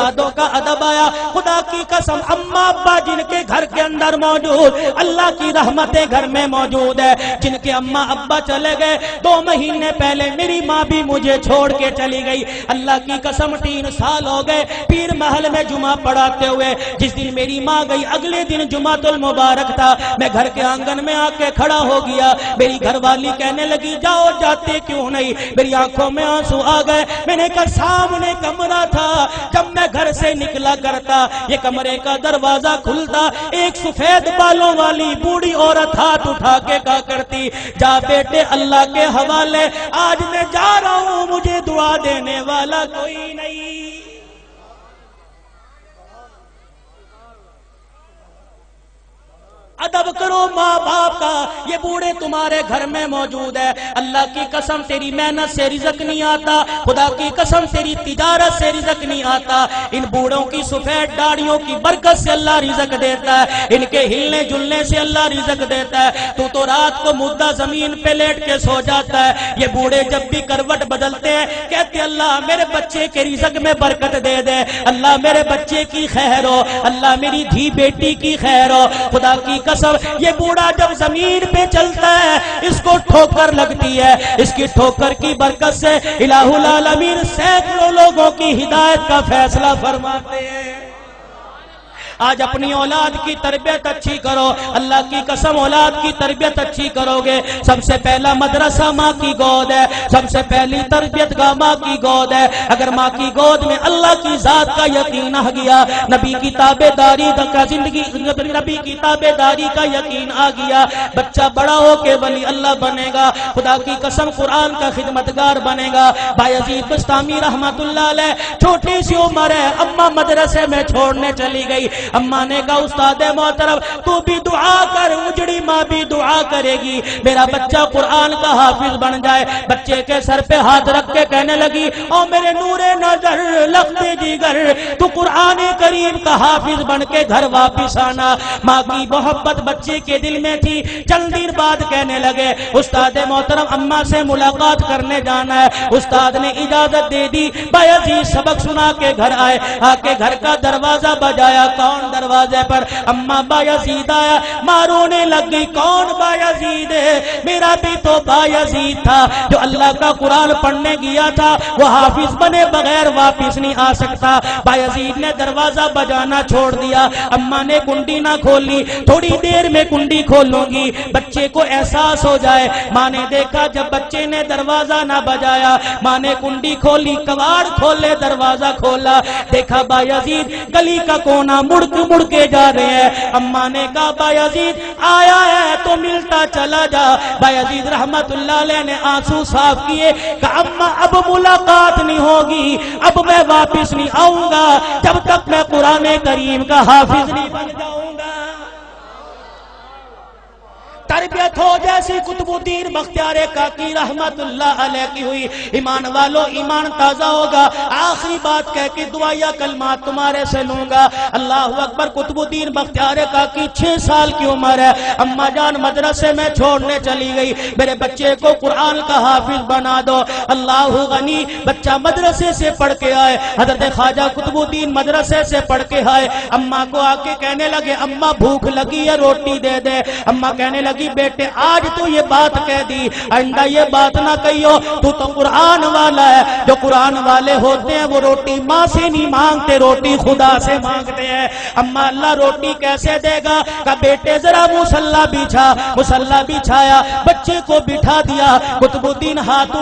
استادوں کا ادب آیا. خدا کی قسم اماں ابا جن کے گھر کے اندر موجود, اللہ کی رحمتیں گھر میں موجود ہے. جن کے اماں ابا چلے گئے 2 مہینے پہلے میری ماں بھی مجھے چھوڑ کے چلی گئی. اللہ کی قسم 3 سال ہو گئے پیر محل میں جمعہ پڑھاتے ہوئے. جس دن میری ماں گئی اگلے دن جمعۃ المبارک تھا. میں گھر کے آنگن میں آ کے کھڑا ہو گیا. میری گھر والی کہنے لگی جاؤ جاتے کیوں نہیں. میری آنکھوں میں آنسو آ گئے. میں نے کہا سامنے کمرہ تھا, جب میں گھر سے نکلا کرتا یہ کمرے کا دروازہ کھلتا, ایک سفید بالوں والی بوڑھی عورت ہاتھ اٹھا کے کہا کرتی جا بیٹے اللہ کے حوالے, آج میں جا رہا ہوں مجھے دعا دینے والا کوئی نہیں. ادب کرو ماں باپ کا. یہ بوڑھے تمہارے گھر میں موجود ہے. اللہ کی قسم تیری محنت سے رزق نہیں آتا, خدا کی قسم تیری تجارت سے رزق نہیں آتا. ان بوڑھوں کی سفید داڑھیوں کی برکت سے اللہ رزق دیتا ہے. ان کے ہلنے جلنے سے اللہ رزق دیتا ہے. تو رات کو مردہ زمین پہ لیٹ کے سو جاتا ہے. یہ بوڑھے جب بھی کروٹ بدلتے ہیں کہتے اللہ میرے بچے کے رزق میں برکت دے دے, اللہ میرے بچے کی خیر ہو, اللہ میری دھی بیٹی کی خیر ہو. خدا کی قسم یہ بوڑھا جب زمین پہ چلتا ہے اس کو ٹھوکر لگتی ہے. اس کی ٹھوکر کی برکت سے الہ العالمین سینکڑوں لوگوں کی ہدایت کا فیصلہ فرماتے ہیں. آج اپنی اولاد کی تربیت اچھی کرو. اللہ کی قسم اولاد کی تربیت اچھی کرو گے. سب سے پہلا مدرسہ ماں کی گود ہے. سب سے پہلی تربیت گاہ ماں کی گود ہے. اگر ماں کی گود میں اللہ کی ذات کا یقین آ گیا, نبی کی تابع داری کا زندگی, نبی کی تابع داری کا یقین آ گیا, بچہ بڑا ہو کے ولی اللہ بنے گا. خدا کی قسم قرآن کا خدمتگار بنے گا. بایزید بستامی رحمت اللہ علیہ چھوٹی سی عمر ہے, اماں مدرسے میں چھوڑنے چلی گئی. اماں نے کہا استاد محترم تو بھی دعا کر, اجڑی ماں بھی دعا کرے گی میرا بچہ قرآن کا حافظ بن جائے. بچے کے سر پہ ہاتھ رکھ کے کہنے لگی او میرے نور نظر لخت جگر تو قرآن کریم کا حافظ بن کے گھر واپس آنا. ماں کی محبت بچے کے دل میں تھی. چند دن بعد کہنے لگے استاد محترم اماں سے ملاقات کرنے جانا ہے. استاد نے اجازت دے دی. بایزید سبق سنا کے گھر آئے. آ کے گھر کا دروازہ بجایا. کون دروازے پر؟ اماں بایزید آیا. ماں رونے لگ گئی. کون بایزید ہے؟ میرا بھی تو بایزید تھا جو اللہ کا قرآن پڑھنے گیا تھا, وہ حافظ بنے بغیر واپس نہیں آ سکتا. بایزید نے دروازہ بجانا چھوڑ دیا. اماں نے کنڈی نہ کھولی. تھوڑی دیر میں کنڈی کھولوں گی, بچے کو احساس ہو جائے. ماں نے دیکھا جب بچے نے دروازہ نہ بجایا, ماں نے کنڈی کھولی, کواڑ کھولے, دروازہ کھولا, دیکھا بایزید گلی کا کونا مڑ کے جا رہے ہیں. اماں نے کہا بایزید آیا ہے تو ملتا چلا جا. بایزید رحمت اللہ علیہ نے آنسو صاف کیے. کہا اماں اب ملاقات نہیں ہوگی, اب میں واپس نہیں آؤں گا جب تک میں قرآن کریم کا حافظ نہیں بن جاؤں گا. تربیت ہو جیسی قطب الدین بختیار کاکی رحمت اللہ علیہ کی ہوئی. ایمان والو ایمان تازہ ہوگا. آخری بات کہہ کے دعائیہ کلمات تمہارے سے لوں گا. اللہ اکبر. قطب الدین بختیار کاکی 6 سال کی عمر ہے. اماں جان مدرسے میں چھوڑنے چلی گئی. میرے بچے کو قرآن کا حافظ بنا دو. اللہ غنی. بچہ مدرسے سے پڑھ کے آئے. حضرت خواجہ قطب الدین مدرسے سے پڑھ کے آئے. اماں کو آ کے کہنے لگے اماں بھوک لگی ہے روٹی دے دے. اماں کہنے لگی بیٹے آج تو یہ بات کہہ دی, آئندہ یہ بات نہ کہیو. تو قرآن والا ہے. جو قرآن والے ہوتے ہیں وہ روٹی ماں سے نہیں مانگتے, روٹی خدا سے مانگتے ہیں. اما اللہ روٹی کیسے دے گا؟ کہ بیٹے ذرا مصلی بچھا. مصلی بچھایا, بچے کو بٹھا دیا. قطب الدین ہاتھ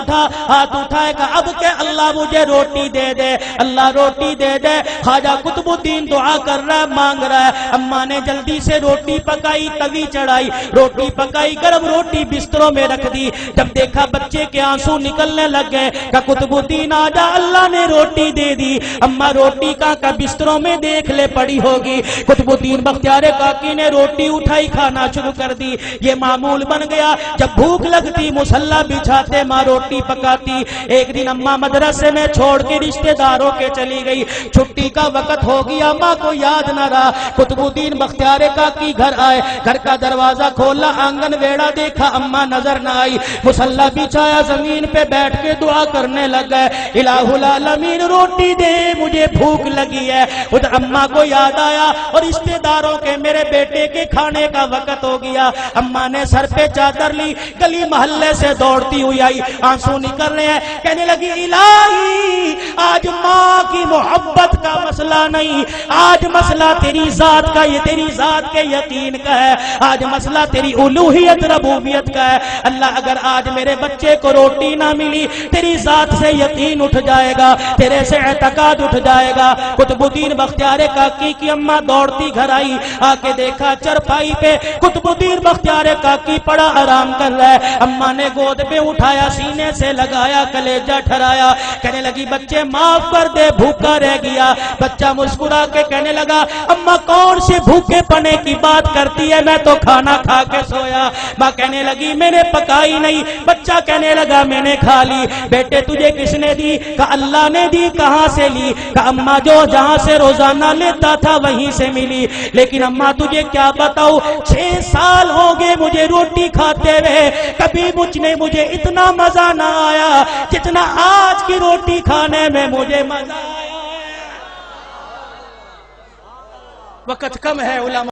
اٹھائے کہ اب کہ اللہ مجھے روٹی دے دے, اللہ روٹی دے دے. خواجہ قطب الدین دعا کر رہا ہے, مانگ رہا ہے. اماں نے جلدی سے روٹی پکائی, توی چڑھائی, روٹی پکائی, گرم روٹی بستروں میں رکھ دی. جب دیکھا بچے کے آنسو نکلنے لگ گئے کہ قطب الدین آجا اللہ نے روٹی دے دی. اماں روٹی کا بستروں میں دیکھ لے پڑی ہوگی. قطب الدین بختیار کاکی نے روٹی اٹھائی, کھانا شروع کر دی. یہ معمول بن گیا, جب بھوک لگتی مصلی بچھاتے, ماں روٹی پکاتی. ایک دن اماں مدرسے میں چھوڑ کے رشتہ داروں کے چلی گئی. چھٹی کا وقت ہو گیا, ماں کو یاد نہ رہا. قطب الدین بختیار کاکی گھر آئے. گھر کا دروازہ کھولا, آنگن ویڑا دیکھا اماں نظر نہ آئی، مصلی بچھایا زمین پہ بیٹھ کے دعا کرنے لگ گئے، الہ العالمین روٹی دے مجھے بھوک لگی ہے۔ ادھر اماں کو یاد آیا اور رشتے داروں کے میرے بیٹے کے کھانے کا وقت ہو گیا۔ اماں نے سر پہ چادر لی، گلی محلے سے دوڑتی ہوئی آئی، آنسو نکل رہے ہیں، کہنے لگی الہی آج ماں کی محبت کا مسئلہ نہیں، آج مسئلہ تیری ذات کا، یہ تیری ذات کے یقین کا ہے، آج مسئلہ تیری الوہیت ربوبیت کا ہے۔ اللہ اگر آج میرے بچے کو روٹی نہ ملی، تیری ذات سے یقین اٹھ جائے گا، تیرے سے اعتقاد اٹھ جائے گا۔ قطب الدین بختیار کاکی کی اماں دوڑتی گھر آئی، آ کے دیکھا چرپائی پہ قطب الدین بختیار کاکی پڑا آرام کر رہا ہے۔ اماں نے گود پہ اٹھایا، سینے سے لگایا، کلیجہ ٹھرایا، کہنے لگی بچے معاف کر دے، بھوکا رہ گیا۔ بچہ مسکرا کے کہنے لگا اماں کون سے بھوکے پنے کی بات کرتی ہے، میں تو کھانا کھا کے سویا۔ ماں کہنے لگی میں نے پکائی نہیں، بچہ کہنے لگا میں نے کھا لی۔ بیٹے تجھے کس نے دی؟ کہا اللہ نے دی۔ کہاں سے لی؟ کہا اماں جو جہاں سے روزانہ لیتا تھا وہیں سے ملی۔ لیکن اماں تجھے کیا بتاؤ، 6 سال ہو گئے مجھے روٹی کھاتے ہوئے، کبھی مجھے اتنا مزہ نہ آیا جتنا آج کی روٹی کھانے میں مجھے مزہ آیا ہے۔ وقت کم ہے علماء